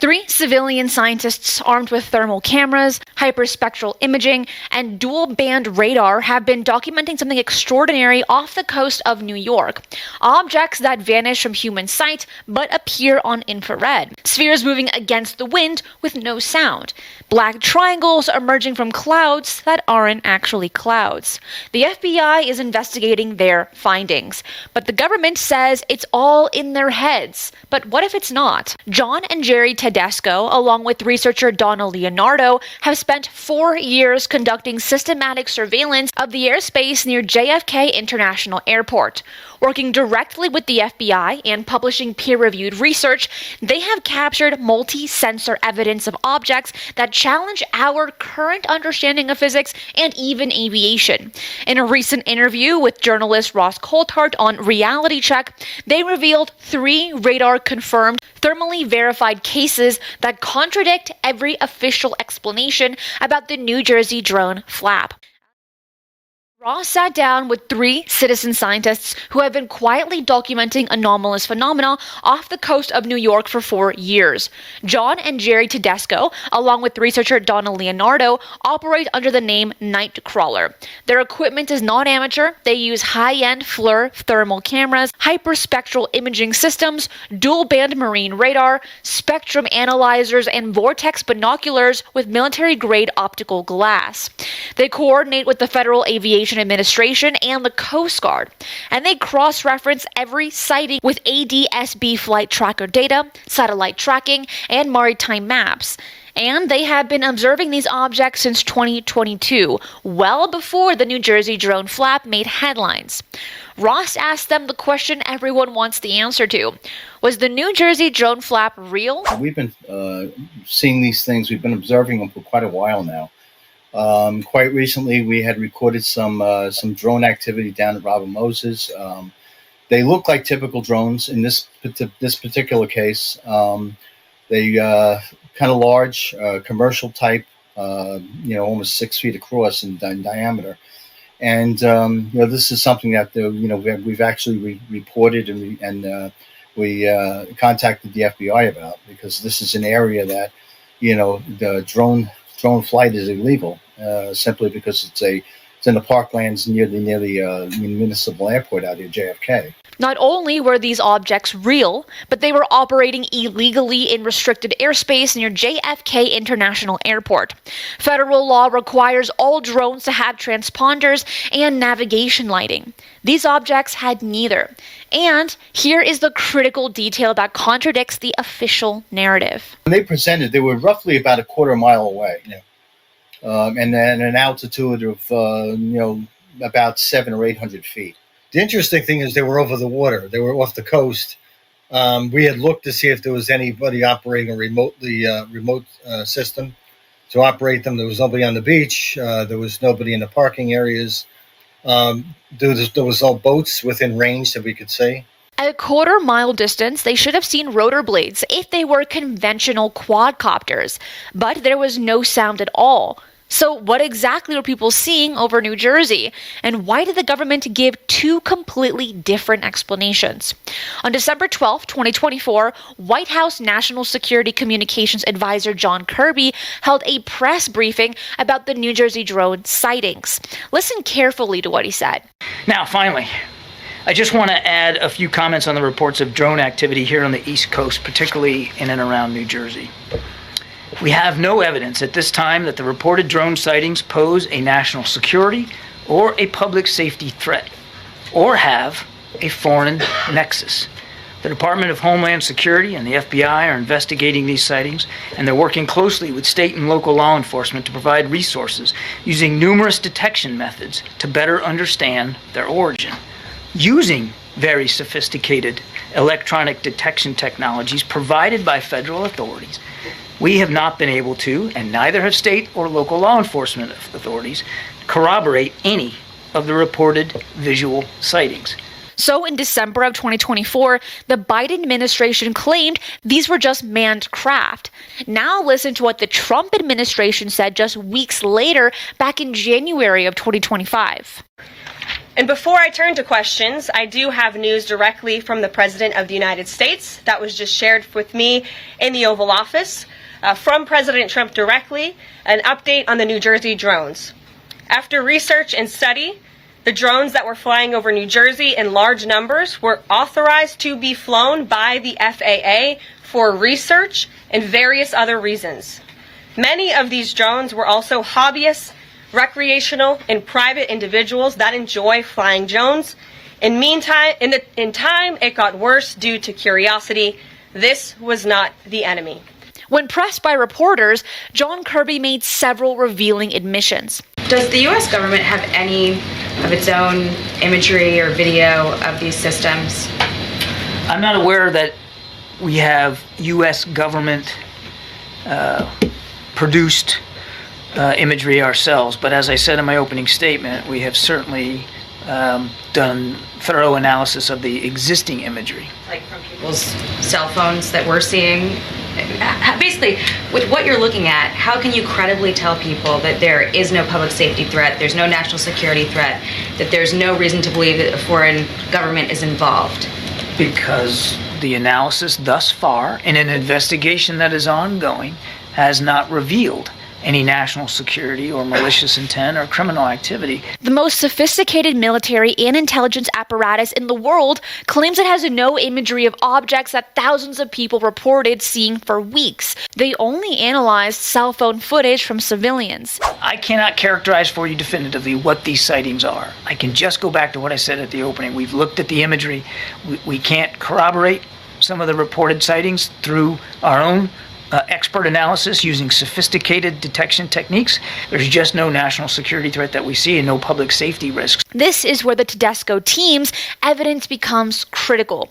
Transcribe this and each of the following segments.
3 civilian scientists armed with thermal cameras, hyperspectral imaging, and dual-band radar have been documenting something extraordinary off the coast of New York. Objects that vanish from human sight but appear on infrared. Spheres moving against the wind with no sound. Black triangles emerging from clouds that aren't actually clouds. The FBI is investigating their findings, but the government says it's all in their heads. But what if it's not? John and Jerry Tedesco, along with researcher Donna Lee Nardo, have spent 4 years conducting systematic surveillance of the airspace near JFK International Airport. Working directly with the FBI and publishing peer-reviewed research, they have captured multi-sensor evidence of objects that challenge our current understanding of physics and even aviation. In a recent interview with journalist Ross Coulthart on Reality Check, they revealed 3 radar-confirmed, thermally verified cases that contradict every official explanation about the New Jersey drone flap. Ross sat down with 3 citizen scientists who have been quietly documenting anomalous phenomena off the coast of New York for 4 years. John and Jerry Tedesco, along with researcher Donna Lee Nardo, operate under the name Nightcrawler. Their equipment is not amateur. They use high-end FLIR thermal cameras, hyperspectral imaging systems, dual-band marine radar, spectrum analyzers, and vortex binoculars with military-grade optical glass. They coordinate with the Federal Aviation Administration and the Coast Guard, and they cross-reference every sighting with ADS-B flight tracker data, satellite tracking, and maritime maps. And they have been observing these objects since 2022, well before the New Jersey drone flap made headlines. Ross asked them the question everyone wants the answer to. Was the New Jersey drone flap real? We've been seeing these things. We've been observing them for quite a while now. Quite recently, we had recorded some drone activity down at Robert Moses. They look like typical drones in this particular case. They kind of large, commercial type, almost 6 feet across in diameter. And this is something that we've actually reported and we contacted the FBI about, because this is an area that the drone flight is illegal, simply because it's in the parklands near the municipal airport out here, JFK. Not only were these objects real, but they were operating illegally in restricted airspace near JFK International Airport. Federal law requires all drones to have transponders and navigation lighting. These objects had neither. And here is the critical detail that contradicts the official narrative. When they presented, they were roughly about a quarter mile away. Yeah. And then an altitude of, about 700 or 800 feet. The interesting thing is they were over the water. They were off the coast. We had looked to see if there was anybody operating a remote system to operate them. There was nobody on the beach. There was nobody in the parking areas. There was no boats within range that we could see. At a quarter-mile distance, they should have seen rotor blades if they were conventional quadcopters, but there was no sound at all. So what exactly were people seeing over New Jersey? And why did the government give 2 completely different explanations? On December 12, 2024, White House National Security Communications Advisor John Kirby held a press briefing about the New Jersey drone sightings. Listen carefully to what he said. Now, finally, I just want to add a few comments on the reports of drone activity here on the East Coast, particularly in and around New Jersey. We have no evidence at this time that the reported drone sightings pose a national security or a public safety threat, or have a foreign nexus. The Department of Homeland Security and the FBI are investigating these sightings, and they're working closely with state and local law enforcement to provide resources using numerous detection methods to better understand their origin. Using very sophisticated electronic detection technologies provided by federal authorities, we have not been able to, and neither have state or local law enforcement authorities, corroborate any of the reported visual sightings. So in December of 2024, the Biden administration claimed these were just manned craft. Now listen to what the Trump administration said just weeks later, back in January of 2025. And before I turn to questions, I do have news directly from the President of the United States that was just shared with me in the Oval Office. From President Trump directly, an update on the New Jersey drones. After research and study, the drones that were flying over New Jersey in large numbers were authorized to be flown by the FAA for research and various other reasons. Many of these drones were also hobbyists, recreational, and private individuals that enjoy flying drones. In time, it got worse due to curiosity. This was not the enemy. When pressed by reporters, John Kirby made several revealing admissions. Does the U.S. government have any of its own imagery or video of these systems? I'm not aware that we have U.S. government produced imagery ourselves, but as I said in my opening statement, we have certainly done thorough analysis of the existing imagery. Like from people's cell phones that we're seeing? Basically, with what you're looking at, how can you credibly tell people that there is no public safety threat, there's no national security threat, that there's no reason to believe that a foreign government is involved? Because the analysis thus far, in an investigation that is ongoing, has not revealed any national security or malicious intent or criminal activity. The most sophisticated military and intelligence apparatus in the world claims it has no imagery of objects that thousands of people reported seeing for weeks. They only analyzed cell phone footage from civilians. I cannot characterize for you definitively what these sightings are. I can just go back to what I said at the opening. We've looked at the imagery. We can't corroborate some of the reported sightings through our own expert analysis using sophisticated detection techniques. There's just no national security threat that we see and no public safety risks. This is where the Tedesco team's evidence becomes critical.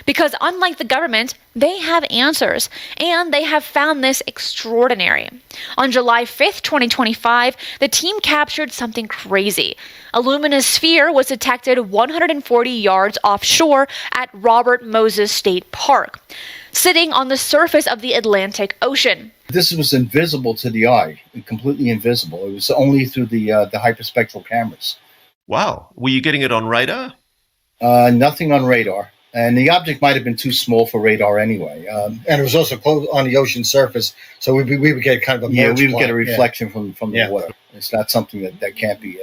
Because unlike the government, they have answers, and they have found this extraordinary. On July 5th, 2025, the team captured something crazy. A luminous sphere was detected 140 yards offshore at Robert Moses State Park, sitting on the surface of the Atlantic Ocean. This was invisible to the eye, completely invisible. It was only through the hyperspectral cameras. Wow. Were you getting it on radar? Nothing on radar. And the object might have been too small for radar anyway. And it was also close on the ocean surface, so we would get kind of a we would get a reflection from the water. It's not something that can't be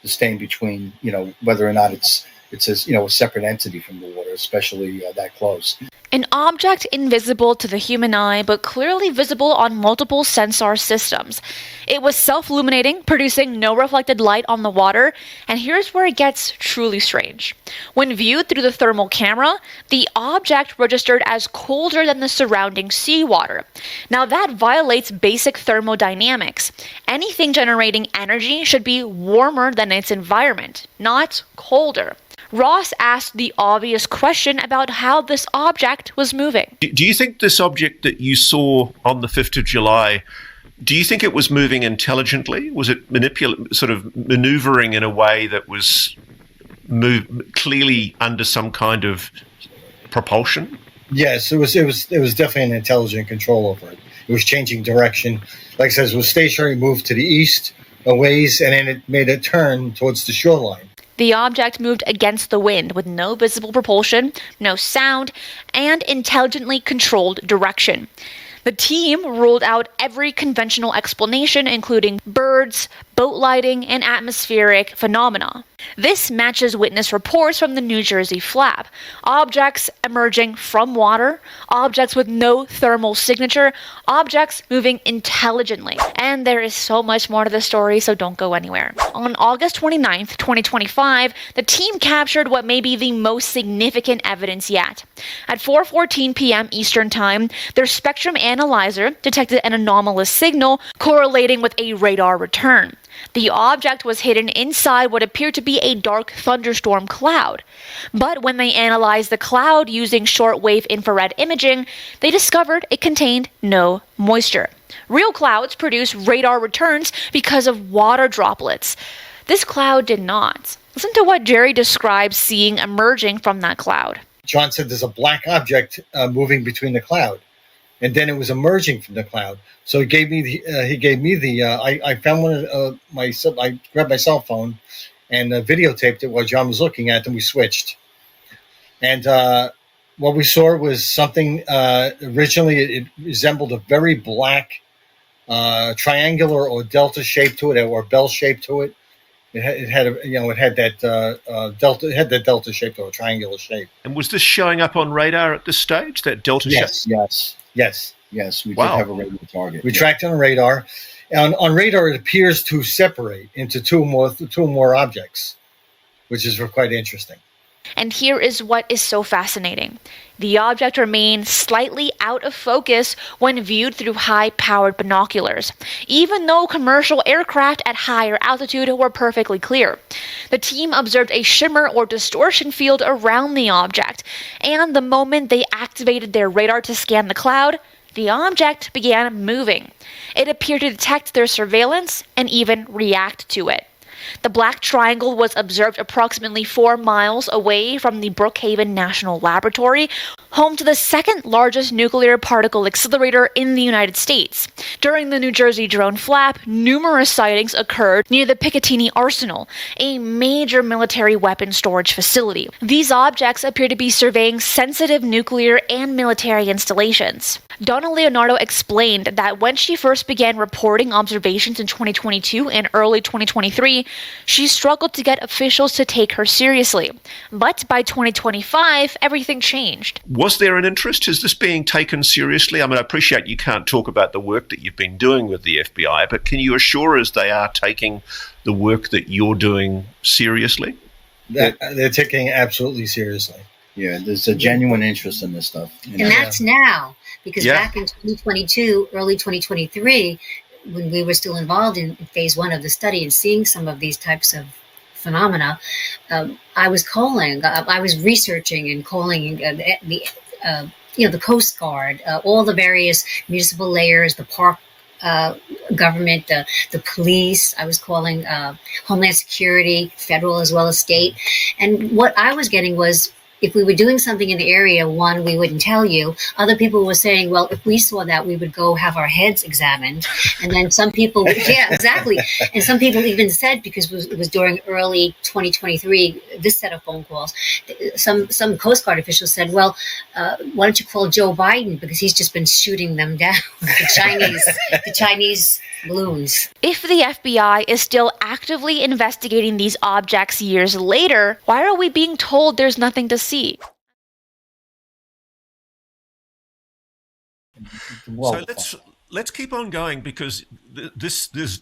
distinct between whether or not it's a separate entity from the water, especially that close. An object invisible to the human eye, but clearly visible on multiple sensor systems. It was self-illuminating, producing no reflected light on the water, and here's where it gets truly strange. When viewed through the thermal camera, the object registered as colder than the surrounding seawater. Now that violates basic thermodynamics. Anything generating energy should be warmer than its environment, not colder. Ross asked the obvious question about how this object was moving. Do you think this object that you saw on the 5th of July, do you think it was moving intelligently? Was it sort of maneuvering in a way that was clearly under some kind of propulsion? Yes, it was definitely an intelligent control over it. It was changing direction. Like I said, it was stationary, moved to the east a ways, and then it made a turn towards the shoreline. The object moved against the wind with no visible propulsion, no sound, and intelligently controlled direction. The team ruled out every conventional explanation, including birds, boat lighting, and atmospheric phenomena. This matches witness reports from the New Jersey flap. Objects emerging from water, objects with no thermal signature, objects moving intelligently. And there is so much more to the story, so don't go anywhere. On August 29th, 2025, the team captured what may be the most significant evidence yet. At 4:14 p.m. Eastern Time, their spectrum analyzer detected an anomalous signal correlating with a radar return. The object was hidden inside what appeared to be a dark thunderstorm cloud. But when they analyzed the cloud using shortwave infrared imaging, they discovered it contained no moisture. Real clouds produce radar returns because of water droplets. This cloud did not. Listen to what Jerry describes seeing emerging from that cloud. John said there's a black object moving between the cloud, and then it was emerging from the cloud. So he gave me I found one I grabbed my cell phone, and videotaped it while John was looking at it, and we switched. And what we saw was something, originally it resembled a very black triangular or delta shape to it, or bell shape to it. It had that delta shape or a triangular shape. And was this showing up on radar at this stage, that delta shape? Yes. We Wow. did have a radar target. We tracked it on radar. And on radar, it appears to separate into two more objects, which is quite interesting. And here is what is so fascinating. The object remained slightly out of focus when viewed through high-powered binoculars, even though commercial aircraft at higher altitude were perfectly clear. The team observed a shimmer or distortion field around the object, and the moment they activated their radar to scan the cloud, the object began moving. It appeared to detect their surveillance and even react to it. The black triangle was observed approximately 4 miles away from the Brookhaven National Laboratory, home to the second largest nuclear particle accelerator in the United States. During the New Jersey drone flap, numerous sightings occurred near the Picatinny Arsenal, a major military weapon storage facility. These objects appear to be surveying sensitive nuclear and military installations. Donna Lee Nardo explained that when she first began reporting observations in 2022 and early 2023, she struggled to get officials to take her seriously. But by 2025, everything changed. Was there an interest? Is this being taken seriously? I mean, I appreciate you can't talk about the work that you've been doing with the FBI, but can you assure us they are taking the work that you're doing seriously? They're taking it absolutely seriously. Yeah, there's a genuine interest in this stuff. And that's now, because back in 2022, early 2023, when we were still involved in phase 1 of the study and seeing some of these types of phenomena, I was researching and calling the Coast Guard, all the various municipal layers, the park government, the police. I was calling Homeland Security, federal as well as state. And what I was getting was, if we were doing something in the area, one, we wouldn't tell you. Other people were saying, well, if we saw that, we would go have our heads examined. And then some people, yeah, exactly. And some people even said, because it was during early 2023, this set of phone calls, some Coast Guard officials said, well, why don't you call Joe Biden? Because he's just been shooting them down, the Chinese balloons. If the FBI is still actively investigating these objects years later, why are we being told there's nothing to see? So let's keep on going, because there's there's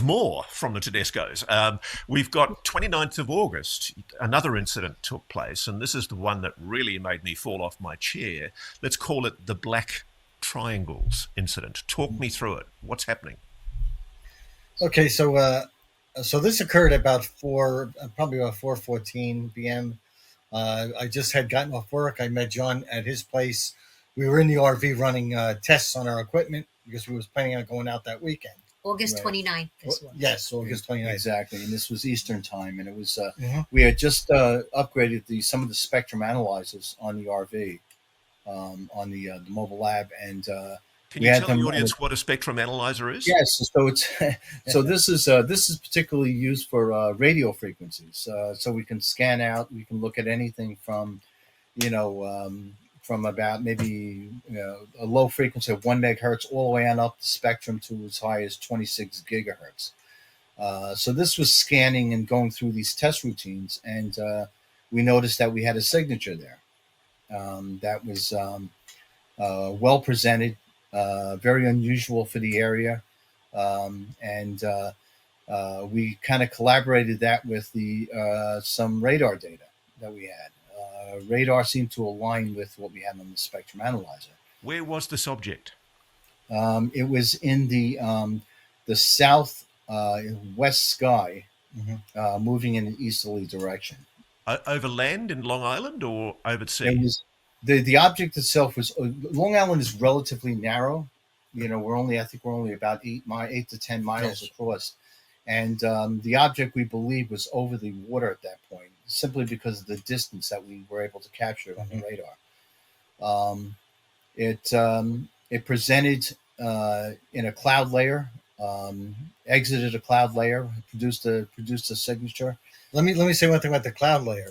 more from the Tedescos. We've got 29th of August, another incident took place, and this is the one that really made me fall off my chair. Let's call it the Black Triangles incident. Talk me through it. What's happening? Okay, so this occurred about probably about 4:14 p.m. I just had gotten off work. I met John at his place. We were in the RV running tests on our equipment because we was planning on going out that weekend. August 29th. Yes, August 29th. Exactly, and this was Eastern time, and it was we had just upgraded some of the spectrum analyzers on the RV, on the mobile lab, and can you tell the audience what a spectrum analyzer is? Yes, so it's this is particularly used for radio frequencies. So we can scan out, we can look at anything from, from about maybe a low frequency of 1 megahertz all the way on up the spectrum to as high as 26 gigahertz. So this was scanning and going through these test routines, and we noticed that we had a signature there that was well presented. Very unusual for the area, and we kind of collaborated that with some radar data that we had. Radar seemed to align with what we had on the spectrum analyzer. Where was this object? It was in the south west sky, moving in an easterly direction. Over land in Long Island or over sea? It was, the object itself was Long Island is relatively narrow. We're only about 8 to 10 miles across, and the object, we believe, was over the water at that point, simply because of the distance that we were able to capture on the radar. It presented in a cloud layer exited a cloud layer, produced a signature. Let me say one thing about the cloud layer.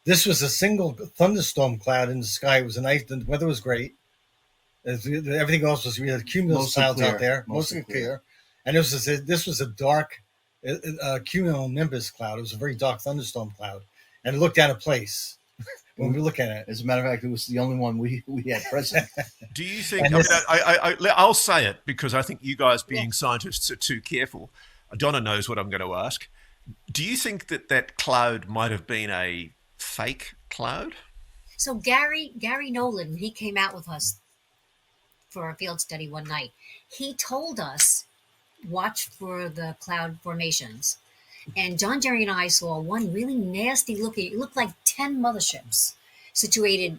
This was a single thunderstorm cloud in the sky. It was a nice. The weather was great. Everything else was, we had cumulus clouds out there, mostly clear. And this was a dark cumulonimbus cloud. It was a very dark thunderstorm cloud, and it looked out of place when we look at it. As a matter of fact, it was the only one we had present. Do you think? I'll say it because I think you guys, being scientists, are too careful. Donna knows what I'm going to ask. Do you think that cloud might have been a fake cloud? So Gary Nolan, when he came out with us for a field study one night, he told us, watch for the cloud formations. And John, Jerry, and I saw one really nasty looking, it looked like 10 motherships situated,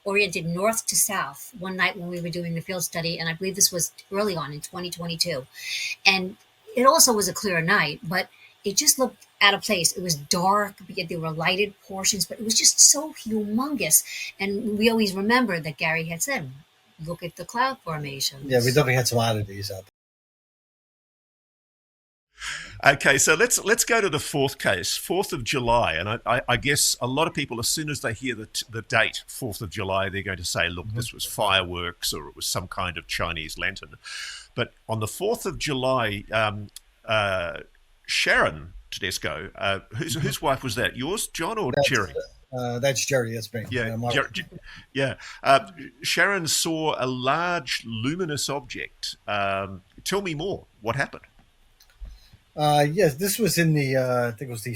oriented north to south one night when we were doing the field study. And I believe this was early on in 2022. And it also was a clear night, but it just looked out of place. It was dark, there were lighted portions, but it was just so humongous. And we always remember that Gary had said, look at the cloud formations. Yeah, we definitely had some oddities out there. Okay, so let's go to the fourth case, 4th of July. And I guess a lot of people, as soon as they hear the date, 4th of July, they're going to say, look, this was fireworks or it was some kind of Chinese lantern. But on the 4th of July, Sharon Tedesco, whose wife was that? Yours, John, or Jerry? That's Jerry. That's me. Yeah. Sharon saw a large luminous object. Tell me more. What happened? Yes, this was in the I think it was the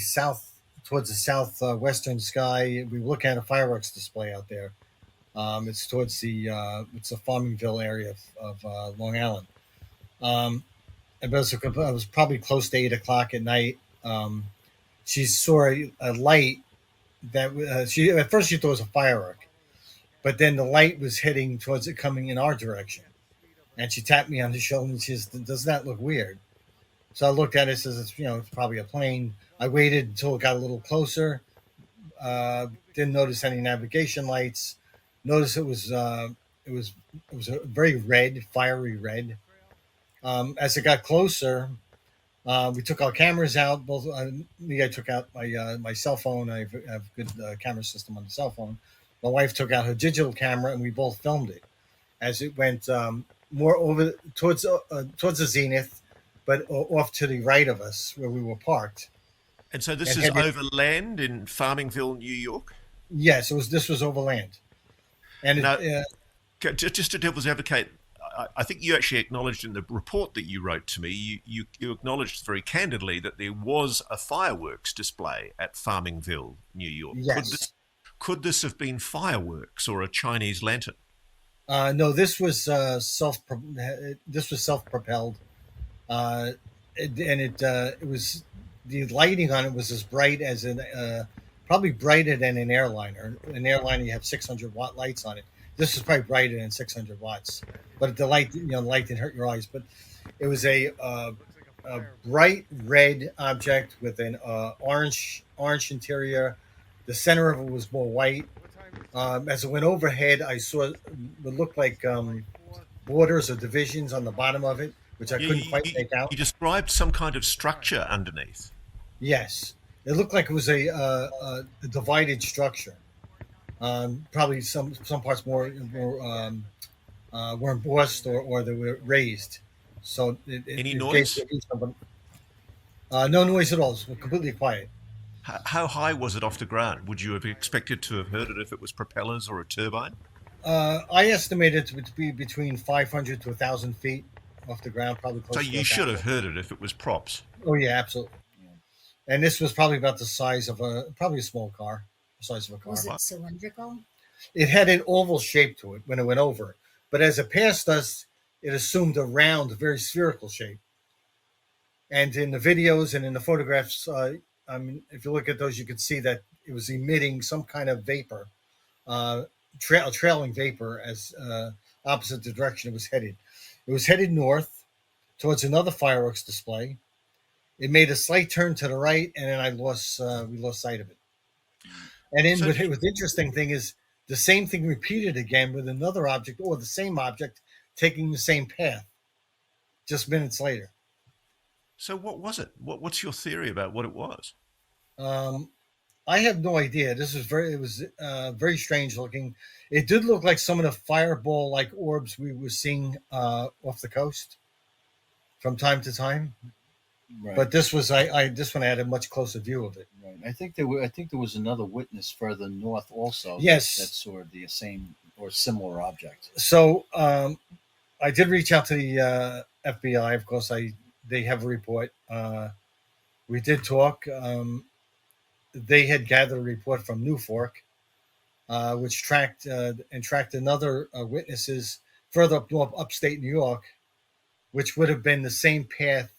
towards the southwestern sky. We were looking at a fireworks display out there. It's towards the Farmingville area of Long Island. It was probably close to 8 o'clock at night. She saw a light that at first she thought it was a firework, but then the light was heading towards it, coming in our direction. And she tapped me on the shoulder and she says, "Does that look weird?" So I looked at it, says it's probably a plane. I waited until it got a little closer. Didn't notice any navigation lights. Noticed it was a very red, fiery red. As it got closer, we took our cameras out. Both I took out my cell phone. I have a good camera system on the cell phone. My wife took out her digital camera, and we both filmed it as it went more over towards the zenith, but off to the right of us where we were parked. And so this is over land in Farmingville, New York? Yes, this was over land. And now, just to devil's advocate, I think you actually acknowledged in the report that you wrote to me, you acknowledged very candidly that there was a fireworks display at Farmingville, New York. Yes. Could this have been fireworks or a Chinese lantern? No, this was self-propelled, it was, the lighting on it was as bright as probably brighter than an airliner. An airliner, you have 600-watt lights on it. This is probably brighter than 600 watts, but the light, the light didn't hurt your eyes. But it was a bright red object with an orange interior. The center of it was more white. As it went overhead, I saw what looked like borders or divisions on the bottom of it, which I couldn't quite make out. You described some kind of structure underneath. Yes, it looked like it was a divided structure. Probably some parts more were embossed or they were raised. So any noise? No noise at all. It was completely quiet. How high was it off the ground? Would you have expected to have heard it if it was propellers or a turbine? I estimated it to be between 500 to 1,000 feet off the ground, probably close. So to you should have heard it if it was props. Oh yeah, absolutely. And this was probably about the size of probably a small car. Size of a car. Was it cylindrical? It had an oval shape to it when it went over, but as it passed us, it assumed a round, very spherical shape. And in the videos and in the photographs, if you look at those, you could see that it was emitting some kind of vapor, trailing vapor as opposite the direction it was headed. It was headed north towards another fireworks display. It made a slight turn to the right, and then we lost sight of it. And then what was the interesting thing is the same thing repeated again with another object or the same object taking the same path just minutes later. So what was it? What's your theory about what it was? I have no idea. It was very strange looking. It did look like some of the fireball like orbs we were seeing off the coast from time to time. Right. But this one I had a much closer view of it. Right. I think there was another witness further north also. Yes. That saw the same or similar object. So I did reach out to the FBI. Of course, they have a report. We did talk. They had gathered a report from New Fork, which tracked another witnesses further up north, upstate New York, which would have been the same path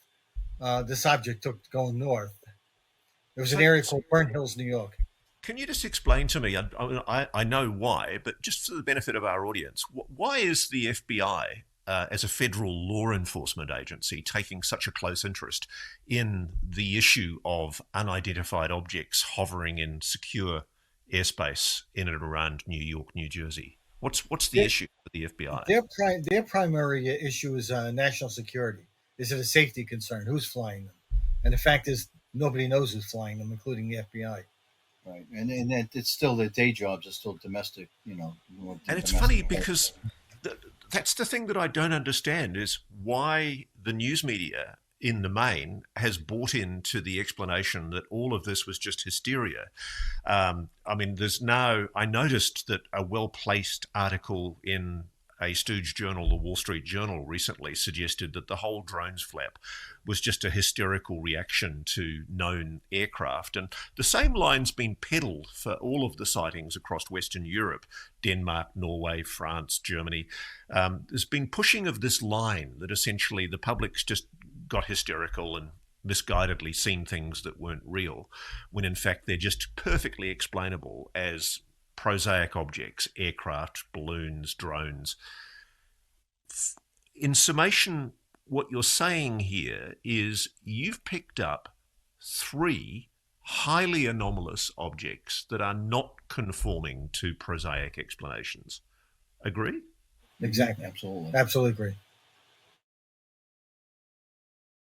this object took going north. It was an area called Burn Hills, New York. Can you just explain to me? I know why, but just for the benefit of our audience, why is the FBI, as a federal law enforcement agency, taking such a close interest in the issue of unidentified objects hovering in secure airspace in and around New York, New Jersey? What's the issue with the FBI? Their primary issue is national security. Is it a safety concern? Who's flying them? And the fact is, nobody knows who's flying them, including the FBI. Right, and it's still their day jobs are still domestic, more and it's domestic funny work. because that's the thing that I don't understand is why the news media in the main has bought into the explanation that all of this was just hysteria. I noticed that a well-placed article in a stooge journal, the Wall Street Journal, recently suggested that the whole drones flap was just a hysterical reaction to known aircraft. And the same line's been peddled for all of the sightings across Western Europe, Denmark, Norway, France, Germany. There's been pushing of this line that essentially the public's just got hysterical and misguidedly seen things that weren't real, when in fact they're just perfectly explainable as prosaic objects, aircraft, balloons, drones. In summation, what you're saying here is you've picked up 3 highly anomalous objects that are not conforming to prosaic explanations. Agree? Exactly. Absolutely. Absolutely agree.